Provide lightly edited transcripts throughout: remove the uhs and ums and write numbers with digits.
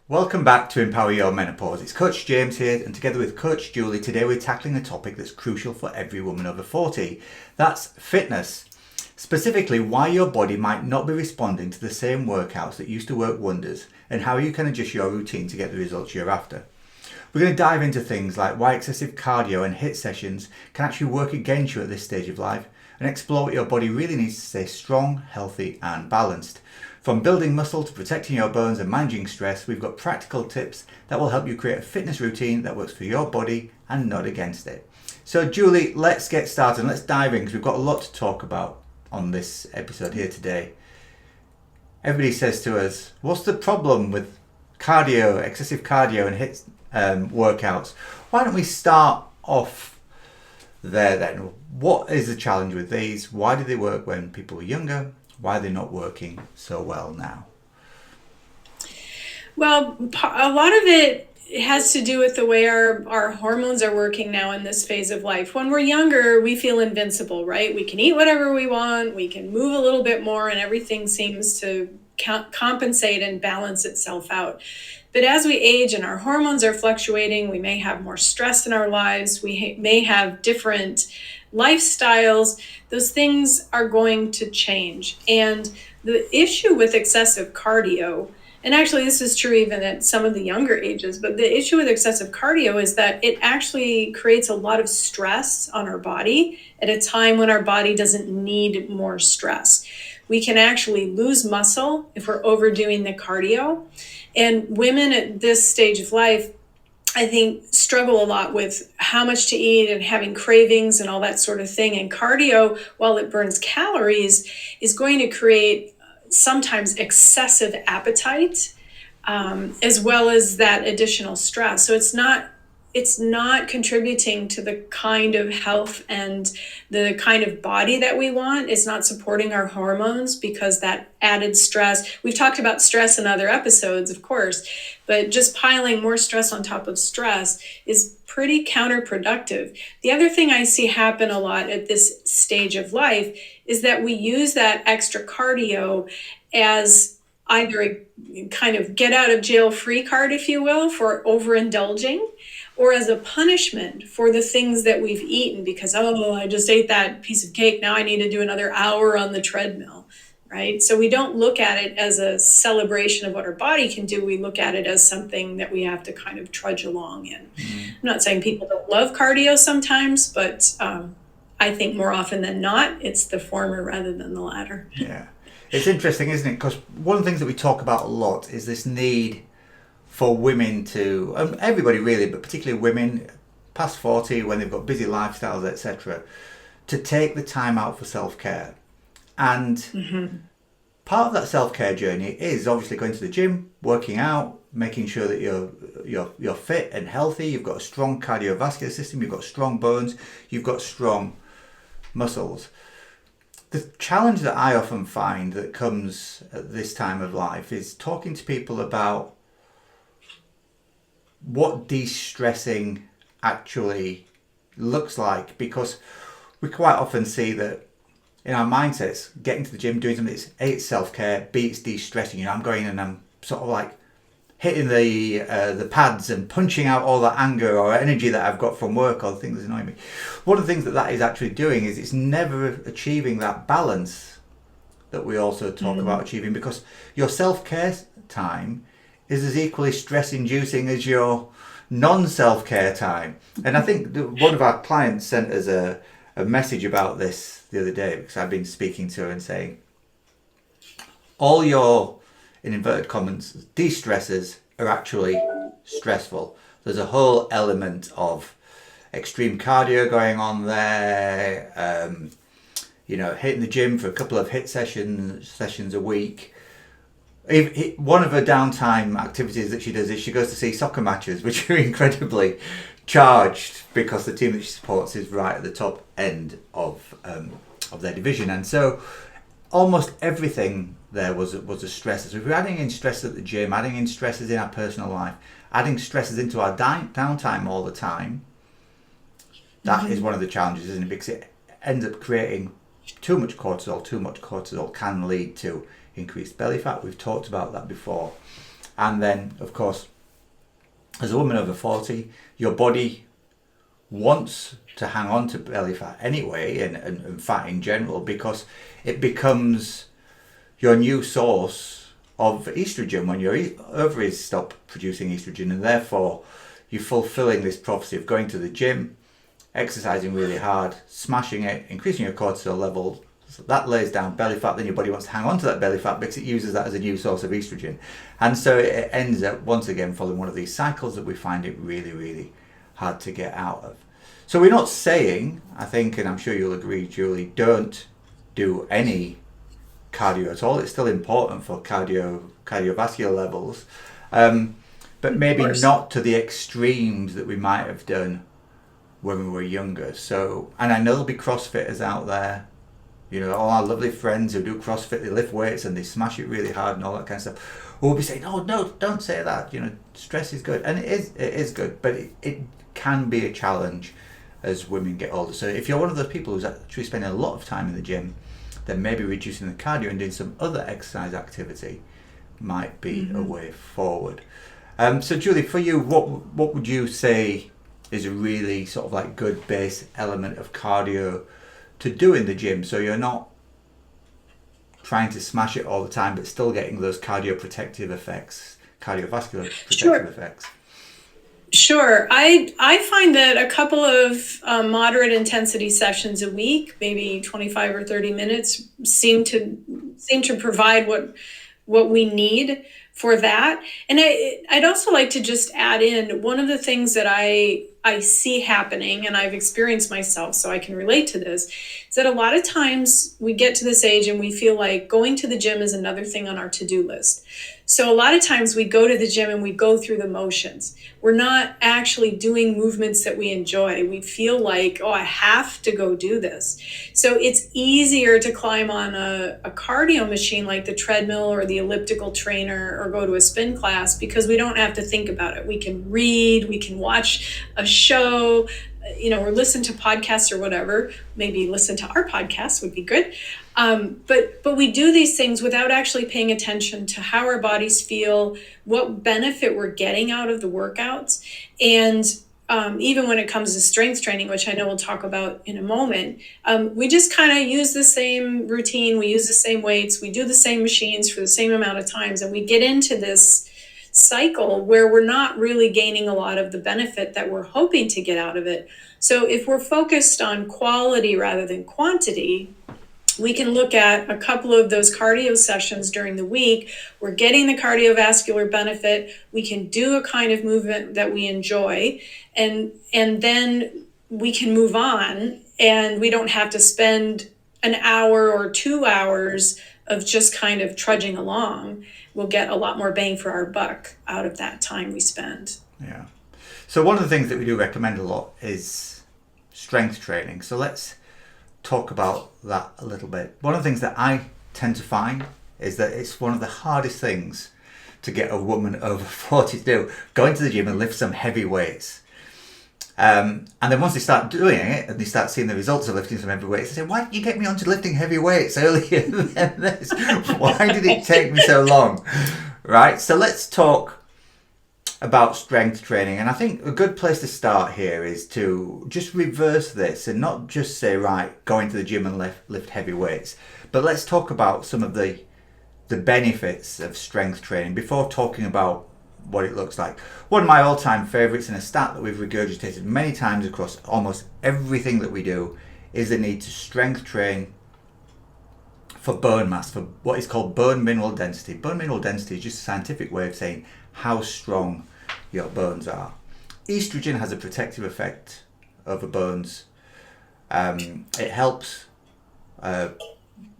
Welcome back to Empower Your Menopause. It's Coach James here, and together with Coach Juli, today we're tackling a topic that's crucial for every woman over 40. That's fitness. Specifically, why your body might not be responding to the same workouts that used to work wonders, and how you can adjust your routine to get the results you're after. We're going to dive into things like why excessive cardio and HIIT sessions can actually work against you at this stage of life, and explore what your body really needs to stay strong, healthy and balanced. From building muscle to protecting your bones and managing stress, we've got practical tips that will help you create a fitness routine that works for your body and not against it. So Julie, let's get started and let's dive in because we've got a lot to talk about on this episode here today. Everybody says to us, what's the problem with cardio, excessive cardio and HIIT workouts? Why don't we start off there then? What is the challenge with these? Why did they work when people were younger? Why are they not working so well now? Well, a lot of it has to do with the way our hormones are working now in this phase of life. When we're younger, we feel invincible, right? We can eat whatever we want, we can move a little bit more, and everything seems to compensate and balance itself out. But as we age and our hormones are fluctuating, we may have more stress in our lives, we may have different lifestyles. Those things are going to change. And the issue with excessive cardio, and actually this is true even at some of the younger ages, but the issue with excessive cardio is that it actually creates a lot of stress on our body at a time when our body doesn't need more stress. We can actually lose muscle if we're overdoing the cardio. And women at this stage of life, I think, struggle a lot with how much to eat and having cravings and all that sort of thing. And cardio, while it burns calories, is going to create sometimes excessive appetite, as well as that additional stress. So it's not contributing to the kind of health and the kind of body that we want. It's not supporting our hormones because that added stress, we've talked about stress in other episodes, of course, but just piling more stress on top of stress is pretty counterproductive. The other thing I see happen a lot at this stage of life is that we use that extra cardio as either a kind of get out of jail free card, if you will, for overindulging, or as a punishment for the things that we've eaten because, oh, I just ate that piece of cake. Now I need to do another hour on the treadmill, right? So we don't look at it as a celebration of what our body can do. We look at it as something that we have to kind of trudge along in. I'm not saying people don't love cardio sometimes, but I think more often than not, it's the former rather than the latter. Yeah. It's interesting, isn't it? Because one of the things that we talk about a lot is this need for women to, everybody really, but particularly women past 40 when they've got busy lifestyles, etc., to take the time out for self-care. And part of that self-care journey is obviously going to the gym, working out, making sure that you're fit and healthy, you've got a strong cardiovascular system, you've got strong bones, you've got strong muscles. The challenge that I often find that comes at this time of life is talking to people about what de-stressing actually looks like, because we quite often see that in our mindsets, getting to the gym, doing something, it's self-care, B, it's de-stressing. I'm going and I'm sort of like hitting the pads and punching out all that anger or energy that I've got from work or the things that annoy me. One of the things that is actually doing is it's never achieving that balance that we also talk about achieving, because your self-care time is as equally stress-inducing as your non-self-care time. And I think one of our clients sent us a message about this the other day, because I've been speaking to her and saying, all your, in inverted commas, de-stressors are actually stressful. There's a whole element of extreme cardio going on there, hitting the gym for a couple of HIIT sessions a week. One of her downtime activities that she does is she goes to see soccer matches, which are incredibly charged because the team that she supports is right at the top end of their division. And so almost everything there was a stressor. So if we're adding in stress at the gym, adding in stresses in our personal life, adding stresses into our downtime all the time, that is one of the challenges, isn't it? Because it ends up creating too much cortisol. Too much cortisol can lead to increased belly fat. We've talked about that before. And then, of course, as a woman over 40, your body wants to hang on to belly fat anyway, and fat in general, because it becomes your new source of estrogen when your ovaries stop producing estrogen, and therefore you're fulfilling this prophecy of going to the gym, exercising really hard, smashing it, increasing your cortisol level. So that lays down belly fat, then your body wants to hang on to that belly fat because it uses that as a new source of estrogen. And so it ends up, once again, following one of these cycles that we find it really, really hard to get out of. So we're not saying, I think, and I'm sure you'll agree, Julie, don't do any cardio at all. It's still important for cardiovascular levels, but maybe not to the extremes that we might have done when we were younger. So, and I know there'll be CrossFitters out there, you know, all our lovely friends who do CrossFit, they lift weights and they smash it really hard and all that kind of stuff, who will be saying, oh no, don't say that, you know, stress is good. And it is good, but it can be a challenge as women get older. So if you're one of those people who's actually spending a lot of time in the gym, then maybe reducing the cardio and doing some other exercise activity might be a way forward. So Julie, for you, what would you say is a really sort of like good base element of cardio to do in the gym, so you're not trying to smash it all the time but still getting those cardiovascular protective effects? Sure. I find that a couple of moderate intensity sessions a week, maybe 25 or 30 minutes, seem to provide what we need for that. And I'd also like to just add in one of the things that I see happening, and I've experienced myself, so I can relate to this, is that a lot of times we get to this age and we feel like going to the gym is another thing on our to-do list. So a lot of times we go to the gym and we go through the motions. We're not actually doing movements that we enjoy. We feel like, oh, I have to go do this. So it's easier to climb on a cardio machine like the treadmill or the elliptical trainer or go to a spin class because we don't have to think about it. We can read, we can watch a show, you know, or listen to podcasts or whatever. Maybe listen to our podcast would be good. But we do these things without actually paying attention to how our bodies feel, what benefit we're getting out of the workouts. And even when it comes to strength training, which I know we'll talk about in a moment, we just kind of use the same routine. We use the same weights. We do the same machines for the same amount of times. And we get into this cycle where we're not really gaining a lot of the benefit that we're hoping to get out of it. So if we're focused on quality rather than quantity, we can look at a couple of those cardio sessions during the week. We're getting the cardiovascular benefit. We can do a kind of movement that we enjoy, and then we can move on, and we don't have to spend an hour or 2 hours of just kind of trudging along. We'll get a lot more bang for our buck out of that time we spend. Yeah. So one of the things that we do recommend a lot is strength training. So let's talk about that a little bit. One of the things that I tend to find is that it's one of the hardest things to get a woman over 40 to do, going to the gym and lift some heavy weights. And then once they start doing it and they start seeing the results of lifting some heavy weights, they say, why didn't you get me onto lifting heavy weights earlier than this? Why did it take me so long? Right, so let's talk about strength training. And I think a good place to start here is to just reverse this and not just say, right, go into the gym and lift heavy weights, but let's talk about some of the benefits of strength training before talking about what it looks like. One of my all-time favorites, and a stat that we've regurgitated many times across almost everything that we do, is the need to strength train for bone mass, for what is called bone mineral density. Bone mineral density is just a scientific way of saying how strong your bones are. Estrogen has a protective effect over bones. It helps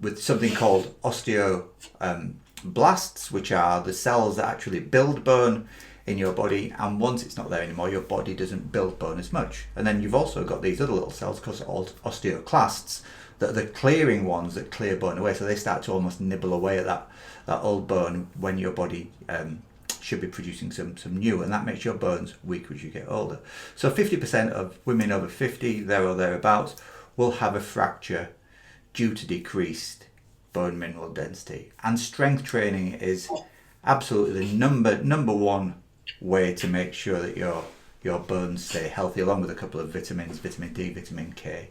with something called osteoblasts, which are the cells that actually build bone in your body, and once it's not there anymore, your body doesn't build bone as much. And then you've also got these other little cells called osteoclasts that are the clearing ones that clear bone away, so they start to almost nibble away at that old bone when your body should be producing some new, and that makes your bones weaker as you get older. So 50% of women over 50, there or thereabouts, will have a fracture due to decreased bone mineral density. And strength training is absolutely the number one way to make sure that your bones stay healthy, along with a couple of vitamins, vitamin D, vitamin K.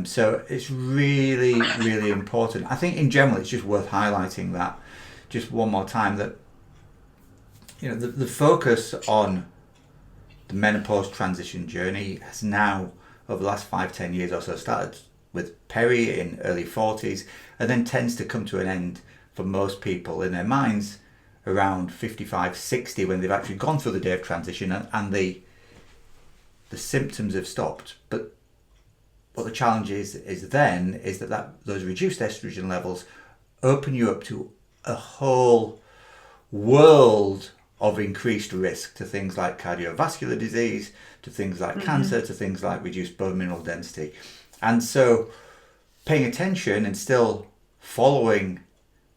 So it's really, really important. I think in general it's just worth highlighting that just one more time, that the focus on the menopause transition journey has now, over the last 5-10 years or so, started with peri in early 40s, and then tends to come to an end for most people in their minds around 55-60, when they've actually gone through the day of transition and the symptoms have stopped. But what the challenge is that those reduced estrogen levels open you up to a whole world of increased risk to things like cardiovascular disease, to things like cancer, to things like reduced bone mineral density. And so paying attention and still following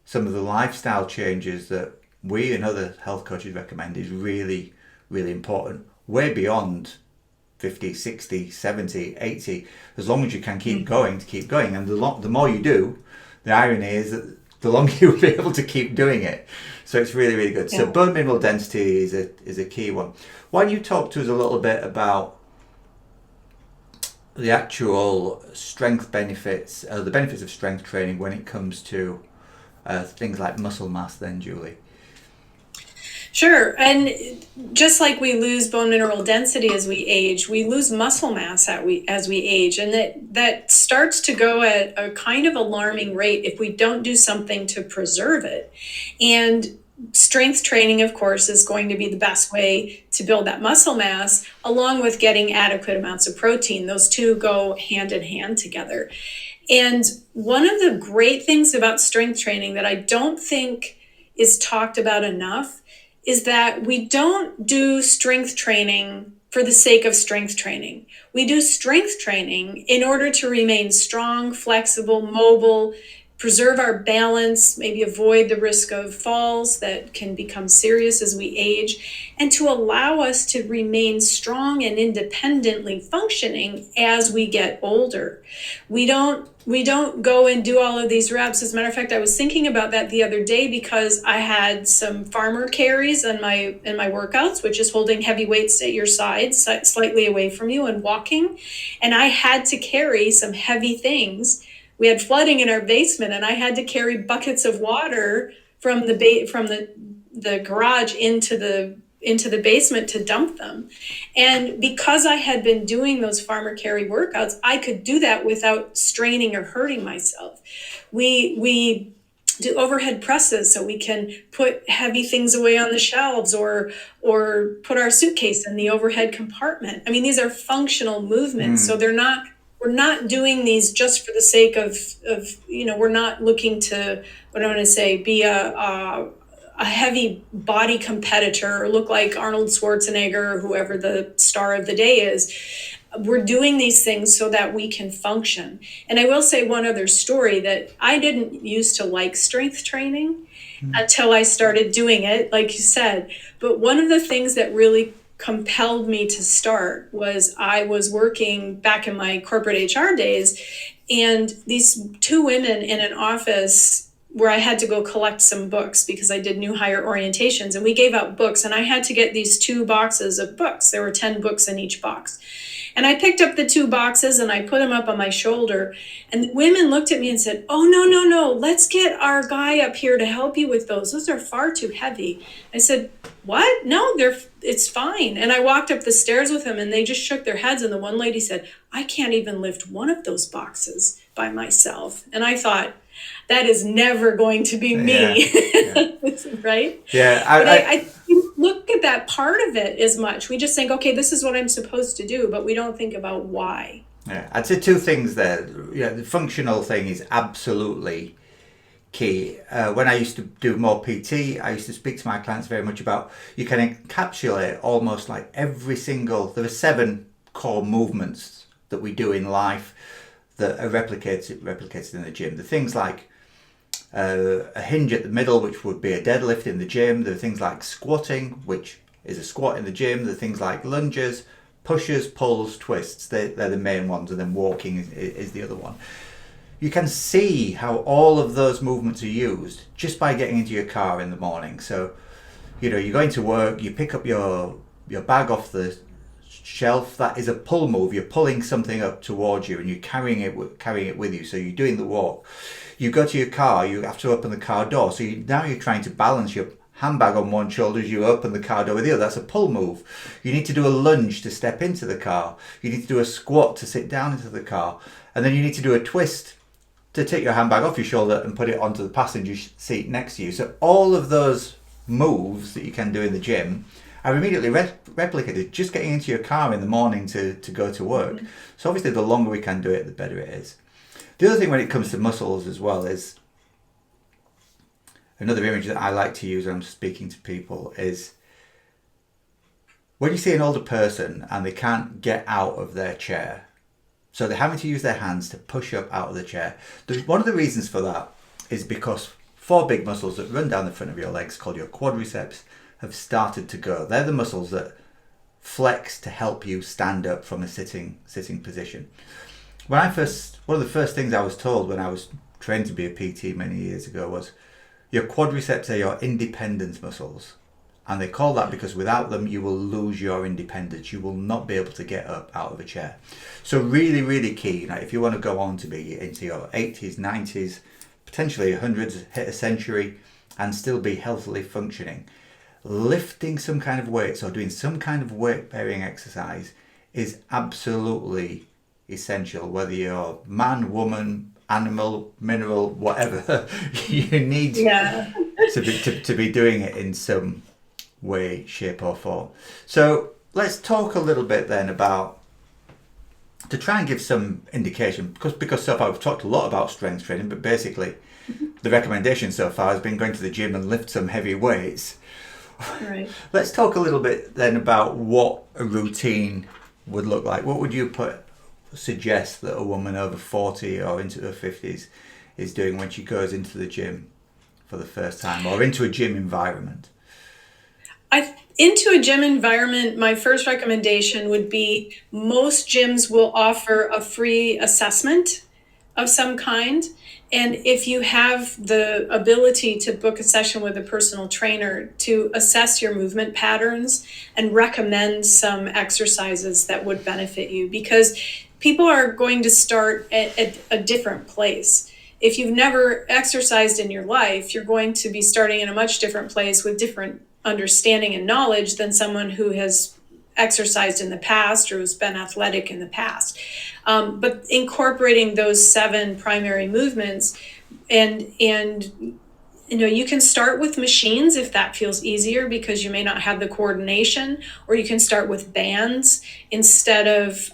some of the lifestyle changes that we and other health coaches recommend is really, really important, way beyond 50, 60, 70, 80, as long as you can keep going. And the more you do, the irony is that the longer you'll be able to keep doing it. So it's really, really good. Yeah. So bone mineral density is a key one. Why don't you talk to us a little bit about the actual strength benefits, the benefits of strength training when it comes to things like muscle mass then, Julie? Sure. And just like we lose bone mineral density as we age, we lose muscle mass as we age. And that starts to go at a kind of alarming rate if we don't do something to preserve it. And strength training, of course, is going to be the best way to build that muscle mass, along with getting adequate amounts of protein. Those two go hand in hand together. And one of the great things about strength training that I don't think is talked about enough is that we don't do strength training for the sake of strength training. We do strength training in order to remain strong, flexible, mobile, preserve our balance, maybe avoid the risk of falls that can become serious as we age, and to allow us to remain strong and independently functioning as we get older. We don't go and do all of these reps. As a matter of fact, I was thinking about that the other day because I had some farmer carries in my workouts, which is holding heavy weights at your sides, slightly away from you and walking. And I had to carry some heavy things. We had flooding in our basement, and I had to carry buckets of water from the garage into the basement to dump them. And because I had been doing those farmer carry workouts, I could do that without straining or hurting myself. We do overhead presses so we can put heavy things away on the shelves or put our suitcase in the overhead compartment. I mean, these are functional movements, so we're not doing these just for the sake of we're not looking to, what I want to say, be a heavy body competitor or look like Arnold Schwarzenegger or whoever the star of the day is. We're doing these things so that we can function. And I will say one other story, that I didn't used to like strength training until I started doing it, like you said. But one of the things that really compelled me to start was I was working back in my corporate HR days, and these two women in an office where I had to go collect some books because I did new hire orientations, and we gave out books, and I had to get these 2 boxes of books. There were 10 books in each box. And I picked up the 2 boxes and I put them up on my shoulder, and the women looked at me and said, "Oh, no, let's get our guy up here to help you with those. Those are far too heavy." I said, "What? No, it's fine." And I walked up the stairs with them, and they just shook their heads. And the one lady said, "I can't even lift one of those boxes by myself." And I thought, that is never going to be me. Yeah. Right? Yeah. I look at that part of it as much. We just think, okay, this is what I'm supposed to do, but we don't think about why. Yeah, I'd say 2 things there. Yeah, the functional thing is absolutely key. When I used to do more PT, I used to speak to my clients very much about, you can encapsulate almost like there are 7 core movements that we do in life that are replicated in the gym. The things like a hinge at the middle, which would be a deadlift in the gym. There are things like squatting, which is a squat in the gym. There are things like lunges, pushes, pulls, twists. They're the main ones, and then walking is the other one. you can see how all of those movements are used just by getting into your car in the morning. So, you're going to work, you pick up your bag off the shelf. That is a pull move. You're pulling something up towards you and you're carrying it with you. So you're doing the walk. You go to your car, you have to open the car door. So now you're trying to balance your handbag on one shoulder as you open the car door with the other. That's a pull move. You need to do a lunge to step into the car. You need to do a squat to sit down into the car. And then you need to do a twist to take your handbag off your shoulder and put it onto the passenger seat next to you. So all of those moves that you can do in the gym are immediately replicated just getting into your car in the morning to go to work. So obviously the longer we can do it, the better it is. The other thing when it comes to muscles as well is, another image that I like to use when I'm speaking to people is when you see an older person and they can't get out of their chair, so they're having to use their hands to push up out of the chair. One of the reasons for that is because 4 big muscles that run down the front of your legs, called your quadriceps, have started to go. They're the muscles that flex to help you stand up from a sitting position. One of the first things I was told when I was trained to be a PT many years ago was, your quadriceps are your independence muscles. And they call that because without them, you will lose your independence. You will not be able to get up out of a chair. So really, really key, if you want to go on to be into your 80s, 90s, potentially 100s, hit a century, and still be healthily functioning, lifting some kind of weights or doing some kind of weight-bearing exercise is absolutely essential. Whether you're man, woman, animal, mineral, whatever, you need to be doing it in some way, shape or form. So let's talk a little bit then about, to try and give some indication, because so far we've talked a lot about strength training, but basically the recommendation so far has been going to the gym and lift some heavy weights. Right. Let's talk a little bit then about what a routine would look like. What would you suggest that a woman over 40 or into her 50s is doing when she goes into the gym for the first time, or into a gym environment? Into a gym environment, my first recommendation would be, most gyms will offer a free assessment of some kind. And if you have the ability to book a session with a personal trainer to assess your movement patterns and recommend some exercises that would benefit you, because people are going to start at a different place. If you've never exercised in your life, you're going to be starting in a much different place with different understanding and knowledge than someone who has exercised in the past or who's been athletic in the past. But incorporating those 7 primary movements, and you can start with machines if that feels easier, because you may not have the coordination, or you can start with bands instead of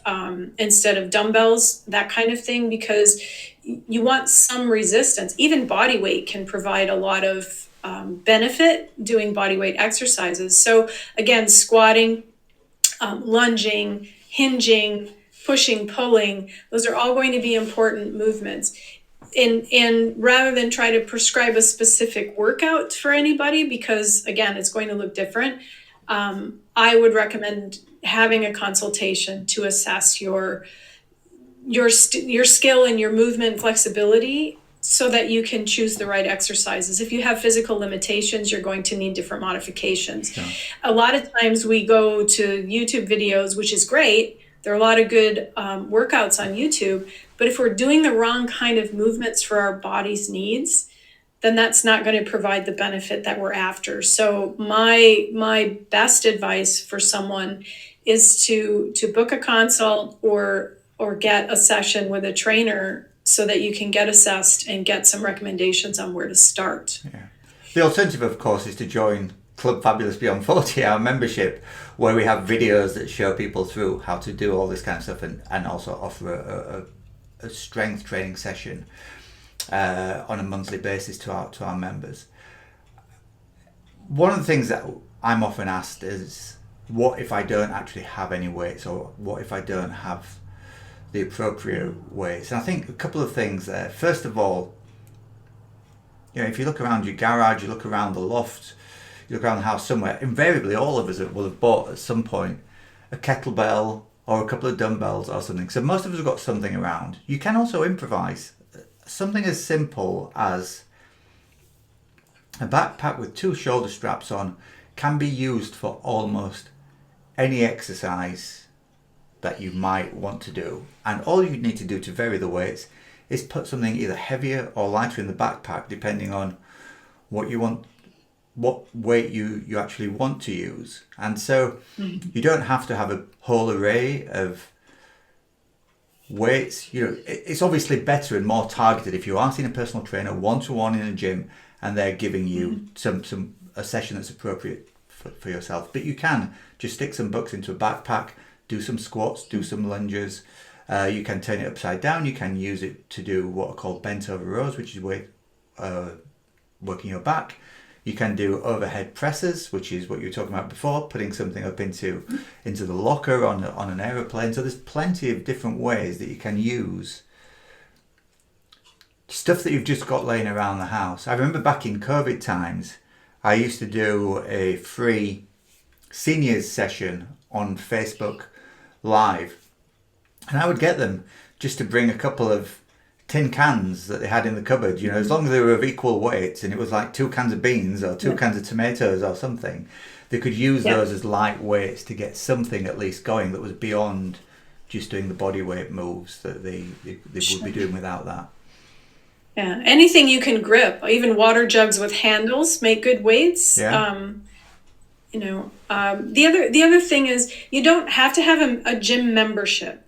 dumbbells, that kind of thing, because you want some resistance. Even body weight can provide a lot of benefit doing body weight exercises. So again, squatting, lunging, hinging, pushing, pulling, those are all going to be important movements. And rather than try to prescribe a specific workout for anybody, because again, it's going to look different, I would recommend having a consultation to assess your skill and your movement flexibility, so that you can choose the right exercises. If you have physical limitations, you're going to need different modifications. Yeah. A lot of times we go to YouTube videos, which is great. There are a lot of good workouts on YouTube, but if we're doing the wrong kind of movements for our body's needs, then that's not going to provide the benefit that we're after. So my best advice for someone is to book a consult or get a session with a trainer, so that you can get assessed and get some recommendations on where to start. Yeah. The alternative, of course, is to join Club Fabulous Beyond 40, our membership, where we have videos that show people through how to do all this kind of stuff, and also offer a strength training session on a monthly basis to our members. One of the things that I'm often asked is, what if I don't actually have any weights, or what if I don't have the appropriate weights? And I think a couple of things there. First of all, if you look around your garage, you look around the loft, you look around the house somewhere, invariably all of us will have bought at some point a kettlebell or a couple of dumbbells or something. So most of us have got something around. You can also improvise something as simple as a backpack with 2 shoulder straps on can be used for almost any exercise that you might want to do. And all you need to do to vary the weights is put something either heavier or lighter in the backpack, depending on what you want, what weight you actually want to use. And so you don't have to have a whole array of weights. It's obviously better and more targeted if you are seeing a personal trainer one-to-one in a gym and they're giving you a session that's appropriate for yourself. But you can just stick some books into a backpack, do some squats, do some lunges. You can turn it upside down. You can use it to do what are called bent over rows, which is working your back. You can do overhead presses, which is what you were talking about before, putting something up into the locker on an aeroplane. So there's plenty of different ways that you can use stuff that you've just got laying around the house. I remember back in COVID times, I used to do a free seniors session on Facebook Live. And I would get them just to bring a couple of tin cans that they had in the cupboard, as long as they were of equal weight, and it was like 2 cans of beans or 2 cans of tomatoes or something, they could use those as light weights to get something at least going that was beyond just doing the body weight moves that they would be doing without that. Yeah, anything you can grip, even water jugs with handles make good weights. Yeah. The other thing is you don't have to have a gym membership.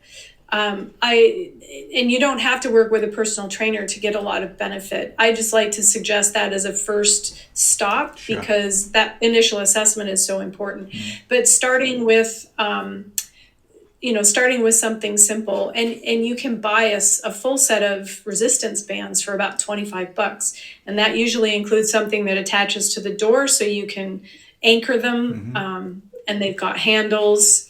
And you don't have to work with a personal trainer to get a lot of benefit. I just like to suggest that as a first stop because that initial assessment is so important. But starting with something simple, and you can buy a full set of resistance bands for about $25, and that usually includes something that attaches to the door so you can anchor them, and they've got handles.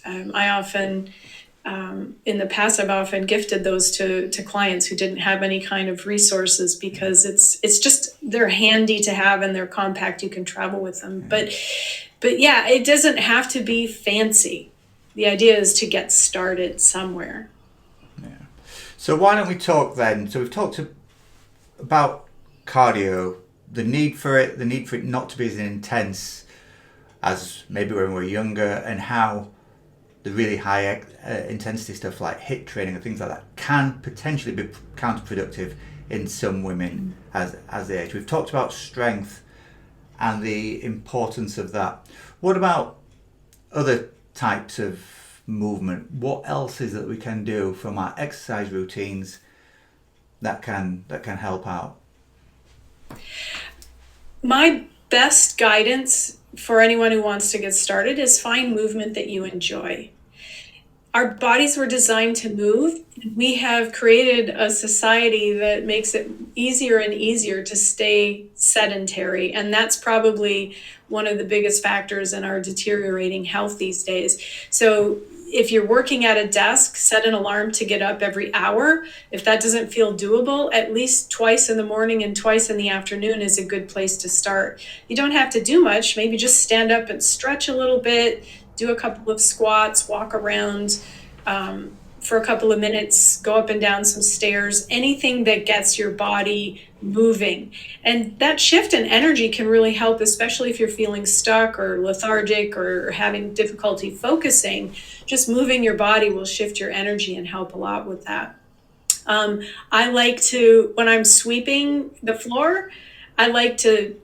In the past, I've often gifted those to clients who didn't have any kind of resources because it's just, they're handy to have and they're compact. You can travel with them. But yeah, it doesn't have to be fancy. The idea is to get started somewhere. Yeah. So why don't we talk then? So we've talked about cardio, the need for it not to be as intense as maybe when we're younger, and how the really high intensity stuff like HIIT training and things like that can potentially be counterproductive in some women as they age. We've talked about strength and the importance of that. What about other types of movement? What else is that we can do from our exercise routines that can help out? My best guidance for anyone who wants to get started is find movement that you enjoy. Our bodies were designed to move. We have created a society that makes it easier and easier to stay sedentary. And that's probably one of the biggest factors in our deteriorating health these days. So if you're working at a desk, set an alarm to get up every hour. If that doesn't feel doable, at least twice in the morning and twice in the afternoon is a good place to start. You don't have to do much. Maybe just stand up and stretch a little bit, do a couple of squats, walk around for a couple of minutes, go up and down some stairs, anything that gets your body moving. And that shift in energy can really help, especially if you're feeling stuck or lethargic or having difficulty focusing. Just moving your body will shift your energy and help a lot with that. I like to, when I'm sweeping the floor, I like to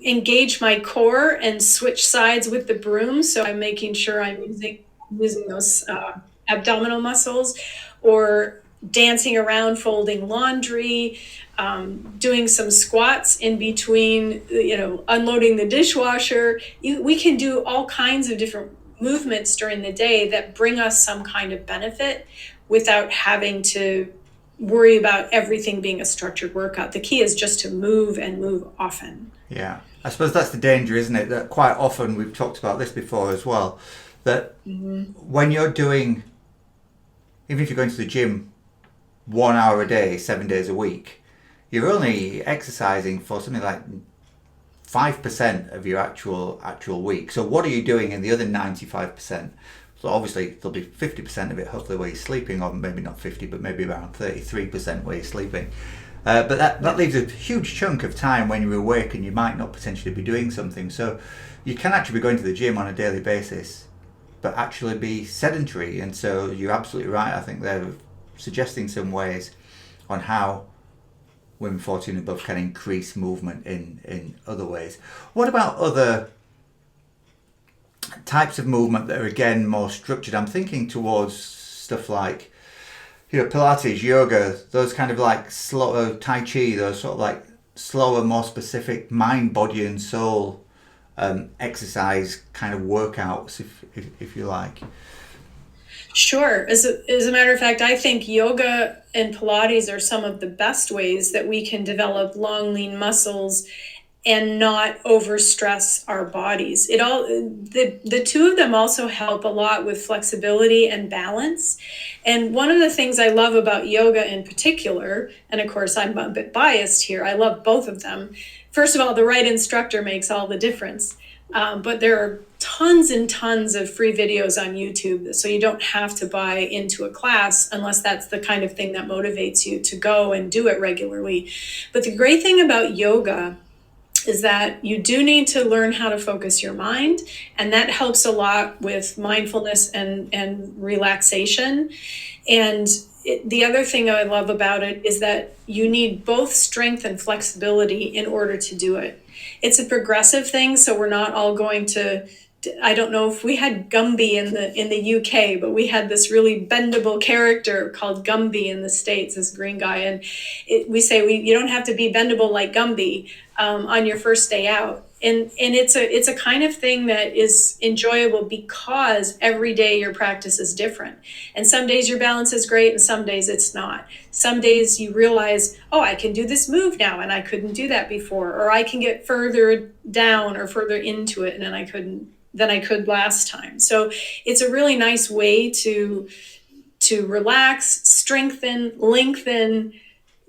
engage my core and switch sides with the broom. So I'm making sure I'm using those abdominal muscles, or dancing around, folding laundry, doing some squats in between, unloading the dishwasher. We can do all kinds of different movements during the day that bring us some kind of benefit without having to worry about everything being a structured workout. The key is just to move and move often. Yeah, I suppose that's the danger, isn't it? That quite often, we've talked about this before as well, that when you're doing, even if you're going to the gym 1 hour a day, 7 days a week, you're only exercising for something like 5% of your actual week. So what are you doing in the other 95%? So obviously there'll be 50% of it hopefully where you're sleeping, or maybe not 50, but maybe around 33% where you're sleeping. But that leaves a huge chunk of time when you're awake and you might not potentially be doing something. So you can actually be going to the gym on a daily basis, but actually be sedentary. And so you're absolutely right. I think they're suggesting some ways on how women 40 and above can increase movement in other ways. What about other types of movement that are again more structured? I'm thinking towards stuff like, Pilates, yoga, those kind of like slower Tai Chi, those sort of like slower, more specific mind, body, and soul exercise kind of workouts, if you like. Sure. As a matter of fact, I think yoga and Pilates are some of the best ways that we can develop long, lean muscles and not overstress our bodies. The two of them also help a lot with flexibility and balance. And one of the things I love about yoga in particular, and of course I'm a bit biased here, I love both of them. First of all, the right instructor makes all the difference. But there are tons and tons of free videos on YouTube, so you don't have to buy into a class unless that's the kind of thing that motivates you to go and do it regularly. But the great thing about yoga is that you do need to learn how to focus your mind, and that helps a lot with mindfulness and relaxation. And the other thing I love about it is that you need both strength and flexibility in order to do it. It's a progressive thing, so we're not all going to, I don't know if we had Gumby in the UK, but we had this really bendable character called Gumby in the States, this green guy. And we say you don't have to be bendable like Gumby on your first day out. And it's a kind of thing that is enjoyable because every day your practice is different. And some days your balance is great and some days it's not. Some days you realize, oh, I can do this move now and I couldn't do that before, or I can get further down or further into it and than I could last time. So it's a really nice way to relax, strengthen, lengthen,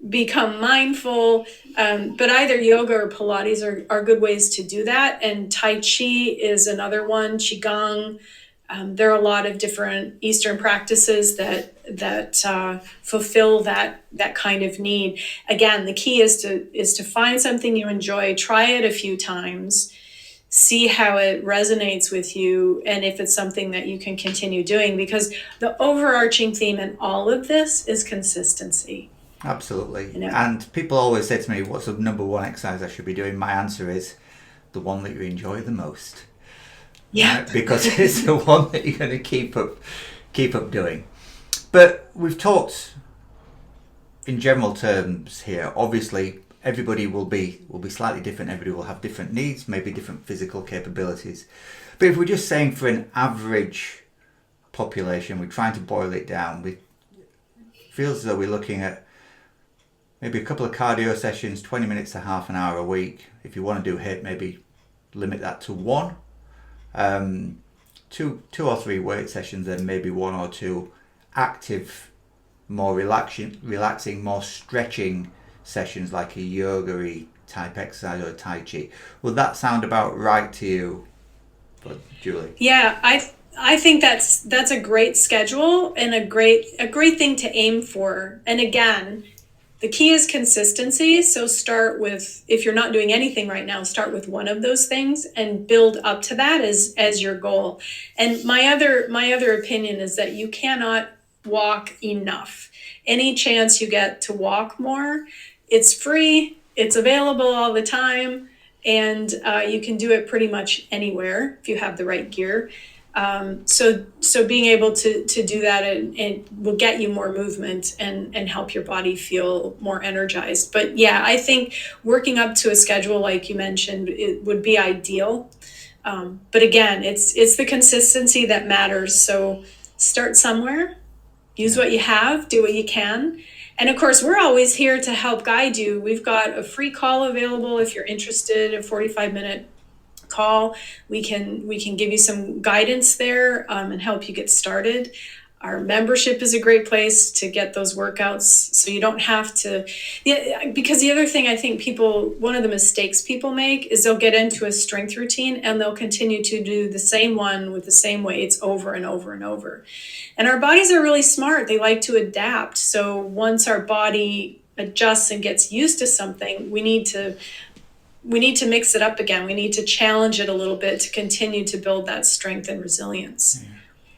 become mindful. But either yoga or Pilates are good ways to do that. And Tai Chi is another one, Qigong. There are a lot of different Eastern practices that fulfill that kind of need. Again, the key is to find something you enjoy, try it a few times, see how it resonates with you, and if it's something that you can continue doing, because the overarching theme in all of this is consistency. Absolutely. And people always say to me, what's the number one exercise I should be doing? My answer is the one that you enjoy the most. Yeah. Right? Because it's the one that you're going to keep up doing. But we've talked in general terms here. Obviously, everybody will be slightly different. Everybody will have different needs, maybe different physical capabilities. But if we're just saying for an average population, we're trying to boil it down. It feels as though we're looking at maybe a couple of cardio sessions, 20 minutes to half an hour a week. If you want to do HIIT, maybe limit that to one. Two or three weight sessions, then maybe one or two active, more relaxing, more stretching sessions like a yoga-y type exercise or Tai Chi. Will that sound about right to you, Julie? Yeah, I think that's a great schedule and a great thing to aim for. And again, the key is consistency. So start with, if you're not doing anything right now, start with one of those things and build up to that as your goal. And my other opinion is that you cannot walk enough. Any chance you get to walk more, it's free, it's available all the time, and you can do it pretty much anywhere if you have the right gear. So being able to do that and will get you more movement and help your body feel more energized. But yeah, I think working up to a schedule like you mentioned, it would be ideal. But again, it's the consistency that matters. So start somewhere, use what you have, do what you can. And of course, we're always here to help guide you. We've got a free call available if you're interested, a 45-minute call. We can give you some guidance there and help you get started. Our membership is a great place to get those workouts, so you don't have to. Yeah, because the other thing I think one of the mistakes people make is they'll get into a strength routine and they'll continue to do the same one with the same weights over and over and over. And our bodies are really smart. They like to adapt. So once our body adjusts and gets used to something, we need to mix it up again. We need to challenge it a little bit to continue to build that strength and resilience. Yeah.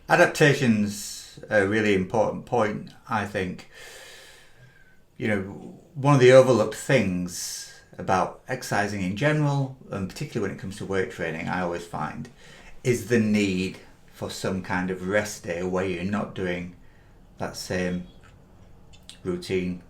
Adaptation's a really important point, I think. One of the overlooked things about exercising in general, and particularly when it comes to weight training, I always find, is the need for some kind of rest day where you're not doing that same routine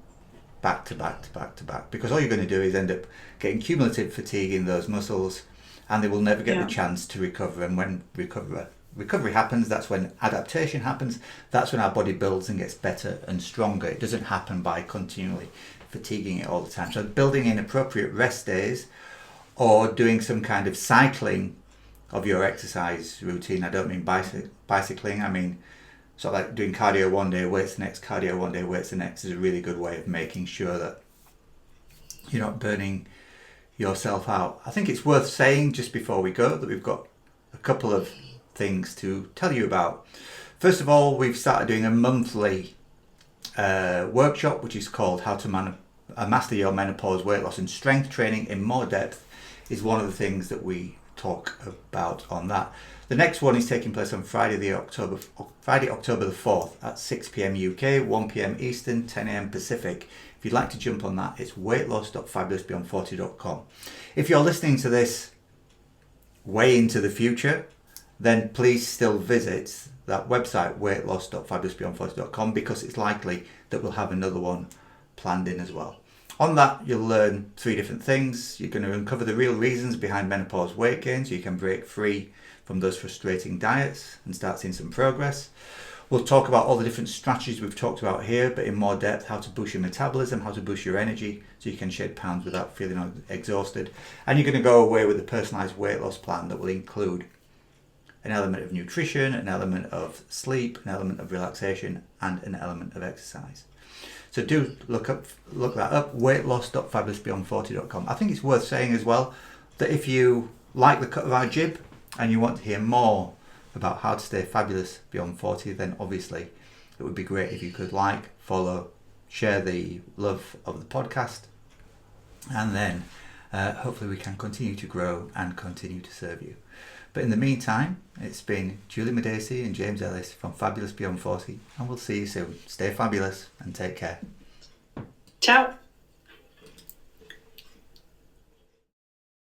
back to back to back to back, because all you're going to do is end up getting cumulative fatigue in those muscles, and they will never get the chance to recover. And when recovery happens, that's when adaptation happens. That's when our body builds and gets better and stronger. It doesn't happen by continually fatiguing it all the time. So building in appropriate rest days, or doing some kind of cycling of your exercise routine. I don't mean bicycling, I mean sort of like doing cardio one day, weights the next, cardio one day, weights the next, is a really good way of making sure that you're not burning yourself out. I think it's worth saying just before we go that we've got a couple of things to tell you about. First of all, we've started doing a monthly workshop which is called How to Master Your Menopause, Weight Loss and Strength Training in More Depth, is one of the things that we talk about on that. The next one is taking place on Friday, October the 4th at 6 p.m. UK, 1 p.m. Eastern, 10 a.m. Pacific. If you'd like to jump on that, it's weightloss.fabulousbeyond40.com. If you're listening to this way into the future, then please still visit that website, weightloss.fabulousbeyond40.com, because it's likely that we'll have another one planned in as well. On that, you'll learn 3 different things. You're going to uncover the real reasons behind menopause weight gain so you can break free from those frustrating diets and start seeing some progress. We'll talk about all the different strategies we've talked about here, but in more depth, how to boost your metabolism, how to boost your energy so you can shed pounds without feeling exhausted. And you're going to go away with a personalised weight loss plan that will include an element of nutrition, an element of sleep, an element of relaxation, and an element of exercise. So do look that up, weightloss.fabulousbeyond40.com. I think it's worth saying as well that if you like the cut of our jib and you want to hear more about how to stay fabulous beyond 40, then obviously it would be great if you could like, follow, share the love of the podcast, and then hopefully we can continue to grow and continue to serve you. But in the meantime, it's been Juli Madesi and James Ellis from Fabulous Beyond 40, and we'll see you soon. Stay fabulous and take care. Ciao.